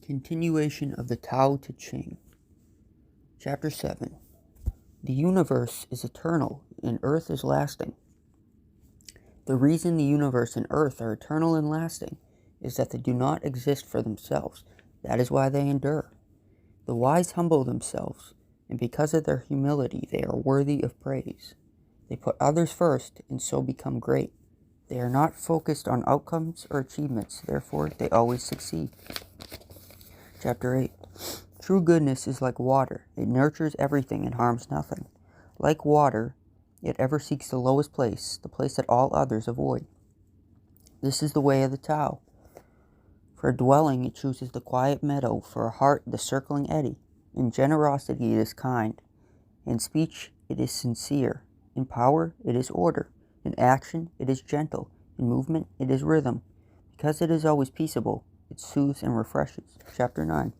Continuation of the Tao Te Ching. Chapter 7. The universe is eternal and earth is lasting. The reason the universe and earth are eternal and lasting is that they do not exist for themselves. That is why they endure. The wise humble themselves, and because of their humility they are worthy of praise. They put others first and so become great. They are not focused on outcomes or achievements, therefore they always succeed. Chapter 8. True goodness is like water. It nurtures everything and harms nothing. Like water, it ever seeks the lowest place, the place that all others avoid. This is the way of the Tao. For a dwelling, it chooses the quiet meadow. For a heart, the circling eddy. In generosity, it is kind. In speech, it is sincere. In power, it is order. In action, it is gentle. In movement, it is rhythm. Because it is always peaceable, it soothes and refreshes. Chapter 9.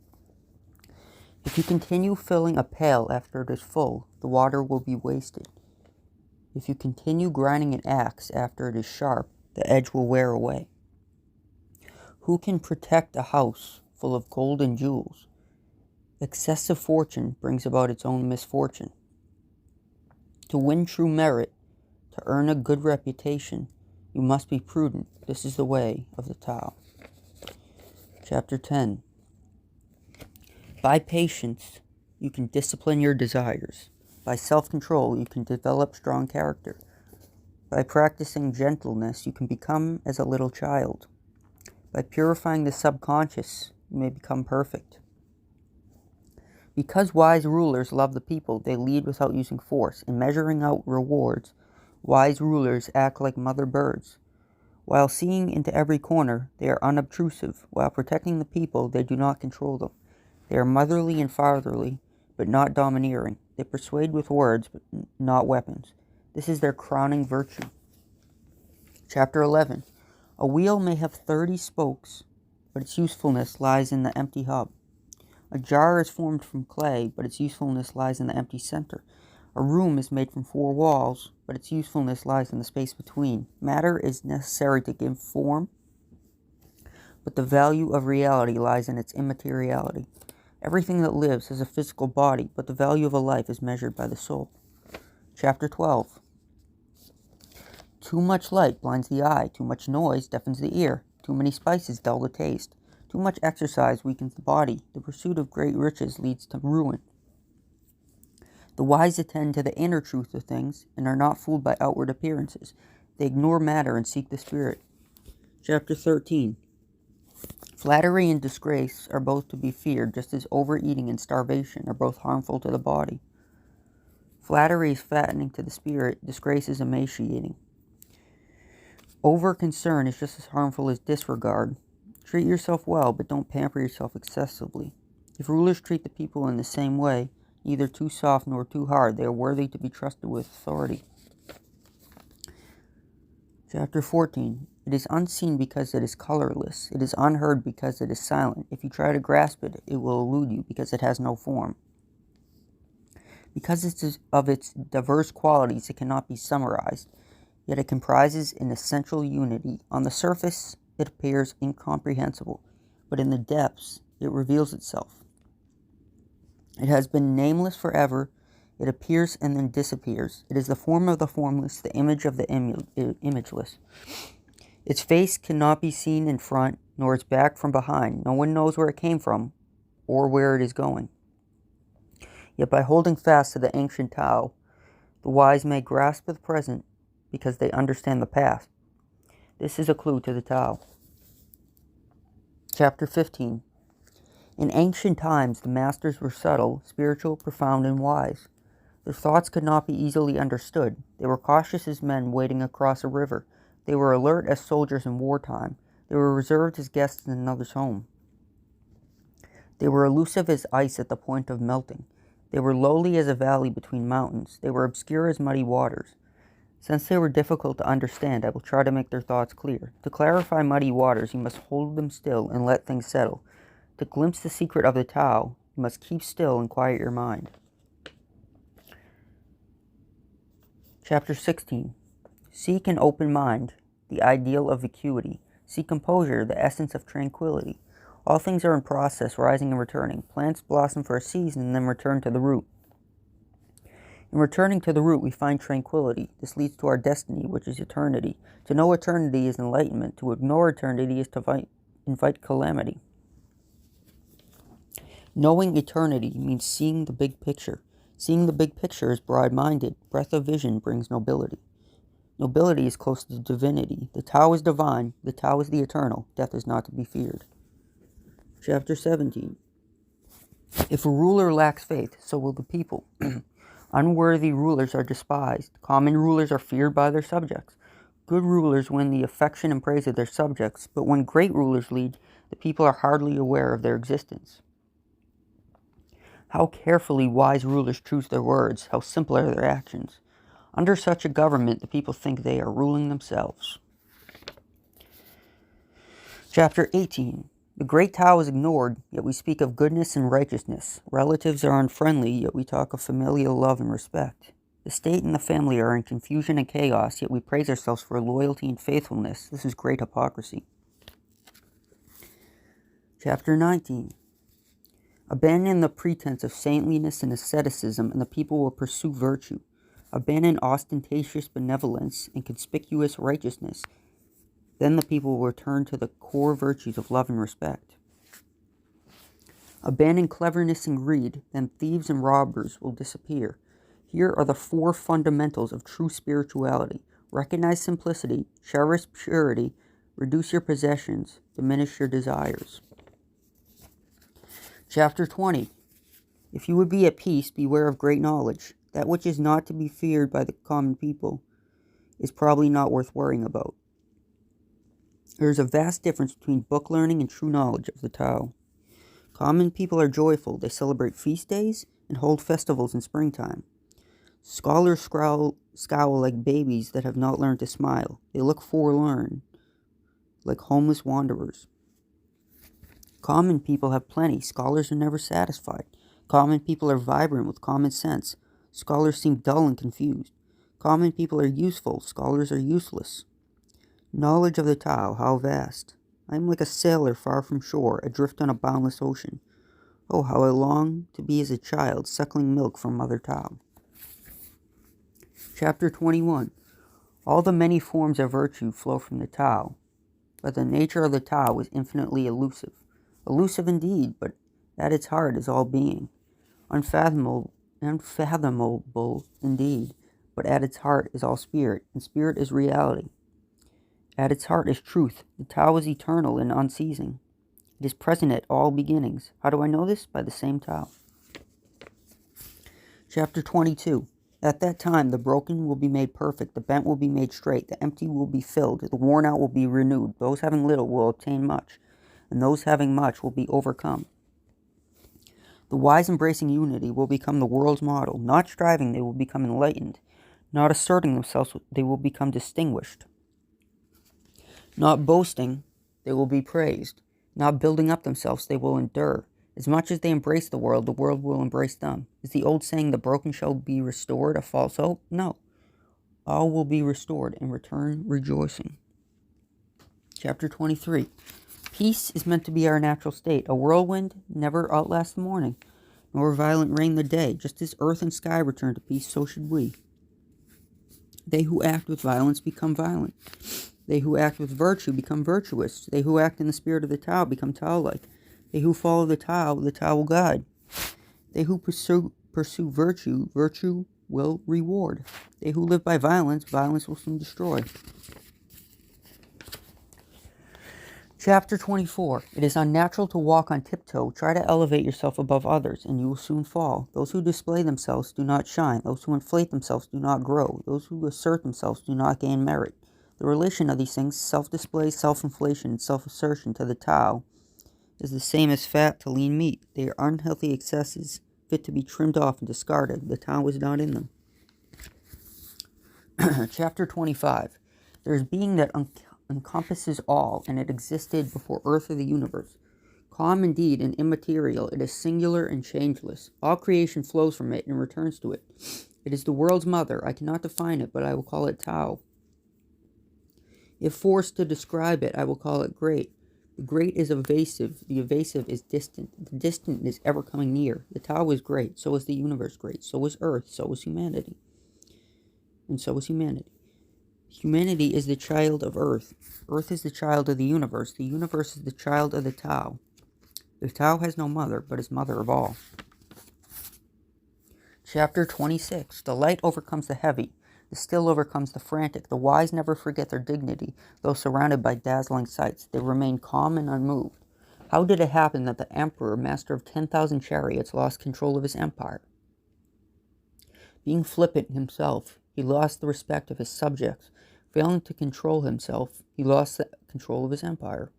If you continue filling a pail after it is full, the water will be wasted. If you continue grinding an axe after it is sharp, the edge will wear away. Who can protect a house full of gold and jewels? Excessive fortune brings about its own misfortune. To win true merit, to earn a good reputation, you must be prudent. This is the way of the Tao. Chapter 10. By patience, you can discipline your desires. By self-control, you can develop strong character. By practicing gentleness, you can become as a little child. By purifying the subconscious, you may become perfect. Because wise rulers love the people, they lead without using force. In measuring out rewards, wise rulers act like mother birds. While seeing into every corner, they are unobtrusive. While protecting the people, they do not control them. They are motherly and fatherly, but not domineering. They persuade with words, but not weapons. This is their crowning virtue. Chapter 11. A wheel may have 30 spokes, but its usefulness lies in the empty hub. A jar is formed from clay, but its usefulness lies in the empty center. A room is made from 4 walls, but its usefulness lies in the space between. Matter is necessary to give form, but the value of reality lies in its immateriality. Everything that lives has a physical body, but the value of a life is measured by the soul. Chapter 12. Too much light blinds the eye. Too much noise deafens the ear. Too many spices dull the taste. Too much exercise weakens the body. The pursuit of great riches leads to ruin. The wise attend to the inner truth of things and are not fooled by outward appearances. They ignore matter and seek the spirit. Chapter 13. Flattery and disgrace are both to be feared, just as overeating and starvation are both harmful to the body. Flattery is fattening to the spirit, disgrace is emaciating. Over-concern is just as harmful as disregard. Treat yourself well, but don't pamper yourself excessively. If rulers treat the people in the same way, neither too soft nor too hard, they are worthy to be trusted with authority. Chapter 14. It is unseen because it is colorless. It is unheard because it is silent. If you try to grasp it, it will elude you because it has no form. Because of its diverse qualities, it cannot be summarized, yet it comprises an essential unity. On the surface, it appears incomprehensible, but in the depths, it reveals itself. It has been nameless forever. It appears and then disappears. It is the form of the formless, the image of the imageless. Its face cannot be seen in front, nor its back from behind. No one knows where it came from, or where it is going. Yet by holding fast to the ancient Tao, the wise may grasp the present because they understand the past. This is a clue to the Tao. Chapter 15. In ancient times, the masters were subtle, spiritual, profound, and wise. Their thoughts could not be easily understood. They were cautious as men wading across a river. They were alert as soldiers in wartime. They were reserved as guests in another's home. They were elusive as ice at the point of melting. They were lowly as a valley between mountains. They were obscure as muddy waters. Since they were difficult to understand, I will try to make their thoughts clear. To clarify muddy waters, you must hold them still and let things settle. To glimpse the secret of the Tao, you must keep still and quiet your mind. Chapter 16. Seek an open mind, the ideal of vacuity. Seek composure, the essence of tranquility. All things are in process, rising and returning. Plants blossom for a season and then return to the root. In returning to the root, we find tranquility. This leads to our destiny, which is eternity. To know eternity is enlightenment. To ignore eternity is to invite calamity. Knowing eternity means seeing the big picture. Seeing the big picture is broad-minded. Breadth of vision brings nobility. Nobility is close to divinity. The Tao is divine. The Tao is the eternal. Death is not to be feared. Chapter 17. If a ruler lacks faith, so will the people. Unworthy rulers are despised. Common rulers are feared by their subjects. Good rulers win the affection and praise of their subjects, but when great rulers lead, the people are hardly aware of their existence. How carefully wise rulers choose their words, how simple are their actions. Under such a government, the people think they are ruling themselves. Chapter 18. The great Tao is ignored, yet we speak of goodness and righteousness. Relatives are unfriendly, yet we talk of familial love and respect. The state and the family are in confusion and chaos, yet we praise ourselves for loyalty and faithfulness. This is great hypocrisy. Chapter 19. Abandon the pretense of saintliness and asceticism, and the people will pursue virtue. Abandon ostentatious benevolence and conspicuous righteousness. Then the people will return to the core virtues of love and respect. Abandon cleverness and greed, then thieves and robbers will disappear. Here are the 4 fundamentals of true spirituality. Recognize simplicity, cherish purity, reduce your possessions, diminish your desires. Chapter 20. If you would be at peace, beware of great knowledge. That which is not to be feared by the common people is probably not worth worrying about. There is a vast difference between book learning and true knowledge of the Tao. Common people are joyful. They celebrate feast days and hold festivals in springtime. Scholars scowl like babies that have not learned to smile. They look forlorn, like homeless wanderers. Common people have plenty. Scholars are never satisfied. Common people are vibrant with common sense. Scholars seem dull and confused. Common people are useful. Scholars are useless. Knowledge of the Tao, how vast. I am like a sailor far from shore, adrift on a boundless ocean. Oh, how I long to be as a child, suckling milk from Mother Tao. Chapter 21. All the many forms of virtue flow from the Tao, but the nature of the Tao is infinitely elusive. Elusive indeed, but at its heart is all being. Unfathomable indeed, but at its heart is all spirit, and spirit is reality. At its heart is truth. The Tao is eternal and unceasing. It is present at all beginnings. How do I know this? By the same Tao. Chapter 22. At that time, the broken will be made perfect, the bent will be made straight, the empty will be filled, the worn out will be renewed. Those having little will obtain much, and those having much will be overcome. The wise embracing unity will become the world's model. Not striving, they will become enlightened. Not asserting themselves, they will become distinguished. Not boasting, they will be praised. Not building up themselves, they will endure. As much as they embrace the world will embrace them. Is the old saying, the broken shall be restored, a false hope? No. All will be restored and return rejoicing. Chapter 23. Peace is meant to be our natural state. A whirlwind never outlasts the morning, nor violent rain the day. Just as earth and sky return to peace, so should we. They who act with violence become violent. They who act with virtue become virtuous. They who act in the spirit of the Tao become Tao-like. They who follow the Tao will guide. They who pursue virtue, virtue will reward. They who live by violence, violence will soon destroy. Chapter 24. It is unnatural to walk on tiptoe. Try to elevate yourself above others, and you will soon fall. Those who display themselves do not shine. Those who inflate themselves do not grow. Those who assert themselves do not gain merit. The relation of these things, self-display, self-inflation, and self-assertion to the Tao, is the same as fat to lean meat. They are unhealthy excesses, fit to be trimmed off and discarded. The Tao is not in them. Chapter 25. There is being that encompasses all, and it existed before earth or the universe. Calm indeed and immaterial, it is singular and changeless. All creation flows from it and returns to it. It is the world's mother. I cannot define it, but I will call it Tao. If forced to describe it, I will call it great. The great is evasive, the evasive is distant, the distant is ever coming near. The Tao is great, so is the universe great, so is Earth, so is humanity. And so is humanity. Humanity is the child of Earth. Earth is the child of the universe is the child of the Tao. The Tao has no mother, but is mother of all. Chapter 26. The light overcomes the heavy. The still overcomes the frantic. The wise never forget their dignity. Though surrounded by dazzling sights, they remain calm and unmoved. How did it happen that the emperor, master of 10,000 chariots, lost control of his empire? Being flippant himself, he lost the respect of his subjects. Failing to control himself, he lost the control of his empire.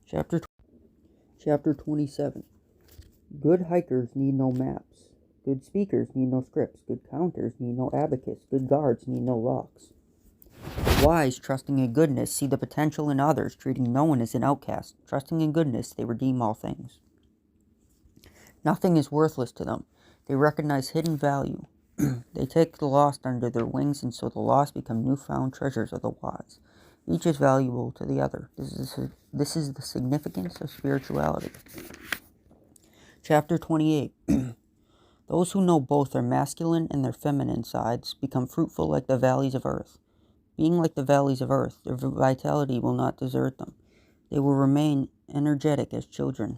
Chapter 27. Good hikers need no maps. Good speakers need no scripts. Good counters need no abacus. Good guards need no locks. The wise, trusting in goodness, see the potential in others, treating no one as an outcast. Trusting in goodness, they redeem all things. Nothing is worthless to them. They recognize hidden value. They take the lost under their wings, and so the lost become newfound treasures of the wise. Each is valuable to the other. This is the significance of spirituality. Chapter 28. Those who know both their masculine and their feminine sides become fruitful like the valleys of earth. Being like the valleys of earth, their vitality will not desert them. They will remain energetic as children.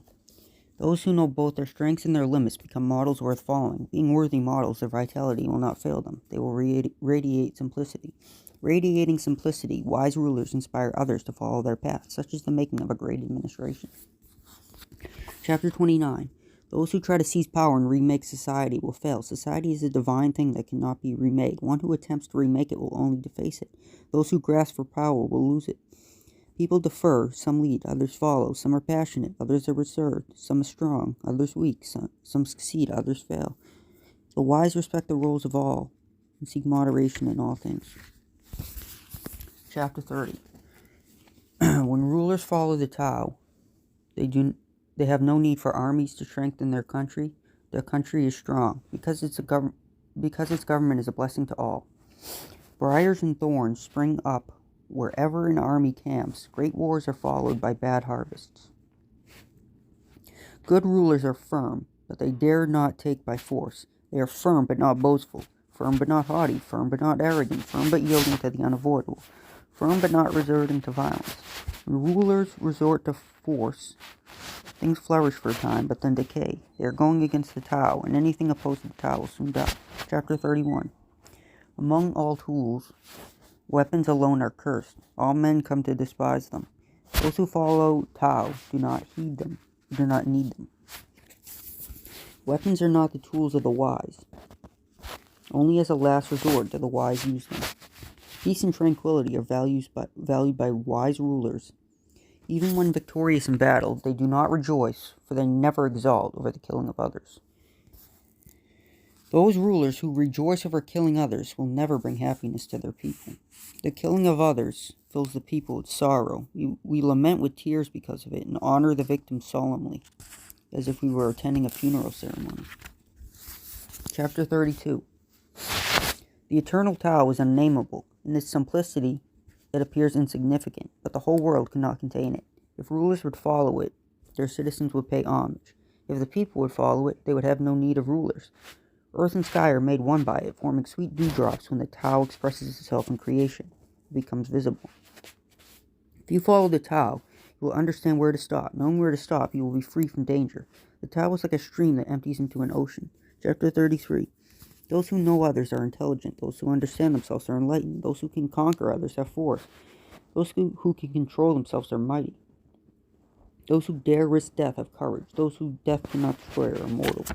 Those who know both their strengths and their limits become models worth following. Being worthy models, their vitality will not fail them. They will radiate simplicity. Radiating simplicity, wise rulers inspire others to follow their path, such as the making of a great administration. Chapter 29. Those who try to seize power and remake society will fail. Society is a divine thing that cannot be remade. One who attempts to remake it will only deface it. Those who grasp for power will lose it. People defer, some lead, others follow. Some are passionate, others are reserved. Some are strong, others weak. Some succeed, others fail. The wise respect the rules of all and seek moderation in all things. Chapter 30. When rulers follow the Tao, they have no need for armies to strengthen their country. Their country is strong because its government is a blessing to all. Briars and thorns spring up wherever an army camps. Great wars are followed by bad harvests. Good rulers are firm, but they dare not take by force. They are firm but not boastful, firm but not haughty, firm but not arrogant, firm but yielding to the unavoidable, firm but not resorting to violence. When rulers resort to force, things flourish for a time, but then decay. They are going against the Tao, and anything opposed to the Tao will soon die. Chapter 31. Among all tools, weapons alone are cursed. All men come to despise them. Those who follow Tao do not heed them, do not need them. Weapons are not the tools of the wise. Only as a last resort do the wise use them. Peace and tranquility are valued by wise rulers. Even when victorious in battle, they do not rejoice, for they never exult over the killing of others. Those rulers who rejoice over killing others will never bring happiness to their people. The killing of others fills the people with sorrow. We lament with tears because of it and honor the victims solemnly, as if we were attending a funeral ceremony. Chapter 32. The eternal Tao is unnameable. In its simplicity, it appears insignificant, but the whole world cannot contain it. If rulers would follow it, their citizens would pay homage. If the people would follow it, they would have no need of rulers. Earth and sky are made one by it, forming sweet dewdrops. When the Tao expresses itself in creation, it becomes visible. If you follow the Tao, you will understand where to stop. Knowing where to stop, you will be free from danger. The Tao is like a stream that empties into an ocean. Chapter 33. Those who know others are intelligent. Those who understand themselves are enlightened. Those who can conquer others have force. Those who can control themselves are mighty. Those who dare risk death have courage. Those who death cannot destroy are immortal.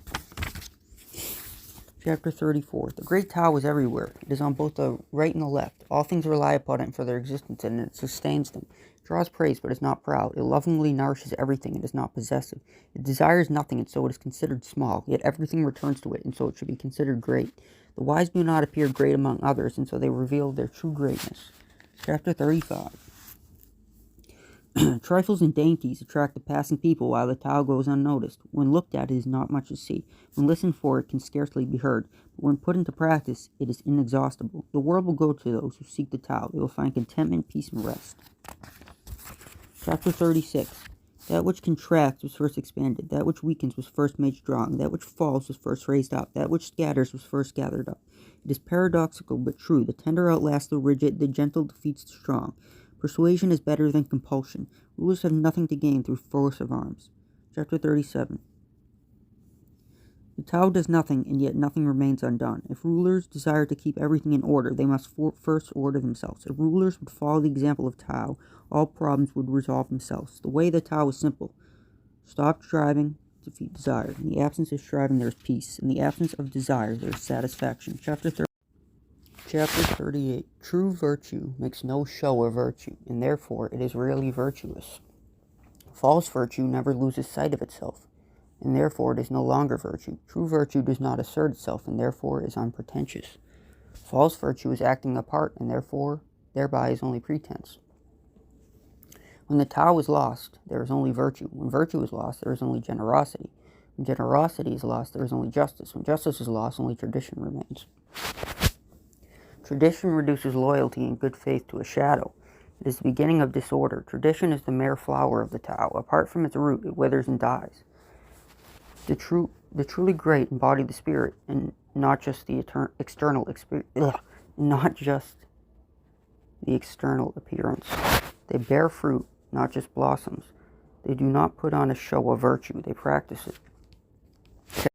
Chapter 34. The great Tao is everywhere. It is on both the right and the left. All things rely upon it for their existence, and it sustains them. It draws praise, but is not proud. It lovingly nourishes everything, and is not possessive. It desires nothing, and so it is considered small. Yet everything returns to it, and so it should be considered great. The wise do not appear great among others, and so they reveal their true greatness. Chapter 35. Trifles and dainties attract the passing people while the Tao goes unnoticed. When looked at, it is not much to see. When listened for, it can scarcely be heard. But when put into practice, it is inexhaustible. The world will go to those who seek the Tao. They will find contentment, peace, and rest. Chapter 36. That which contracts was first expanded. That which weakens was first made strong. That which falls was first raised up. That which scatters was first gathered up. It is paradoxical but true. The tender outlasts the rigid. The gentle defeats the strong. Persuasion is better than compulsion. Rulers have nothing to gain through force of arms. Chapter 37. The Tao does nothing, and yet nothing remains undone. If rulers desire to keep everything in order, they must first order themselves. If rulers would follow the example of Tao, all problems would resolve themselves. The way of the Tao is simple. Stop striving, defeat desire. In the absence of striving, there is peace. In the absence of desire, there is satisfaction. Chapter 38. True virtue makes no show of virtue, and therefore it is rarely virtuous. False virtue never loses sight of itself, and therefore it is no longer virtue. True virtue does not assert itself, and therefore is unpretentious. False virtue is acting a part, and thereby is only pretense. When the Tao is lost, there is only virtue. When virtue is lost, there is only generosity. When generosity is lost, there is only justice. When justice is lost, only tradition remains. Tradition reduces loyalty and good faith to a shadow. It is the beginning of disorder. Tradition is the mere flower of the Tao. Apart from its root, it withers and dies. The truly great embody the spirit, and not just the external appearance. They bear fruit, not just blossoms. They do not put on a show of virtue, they practice it.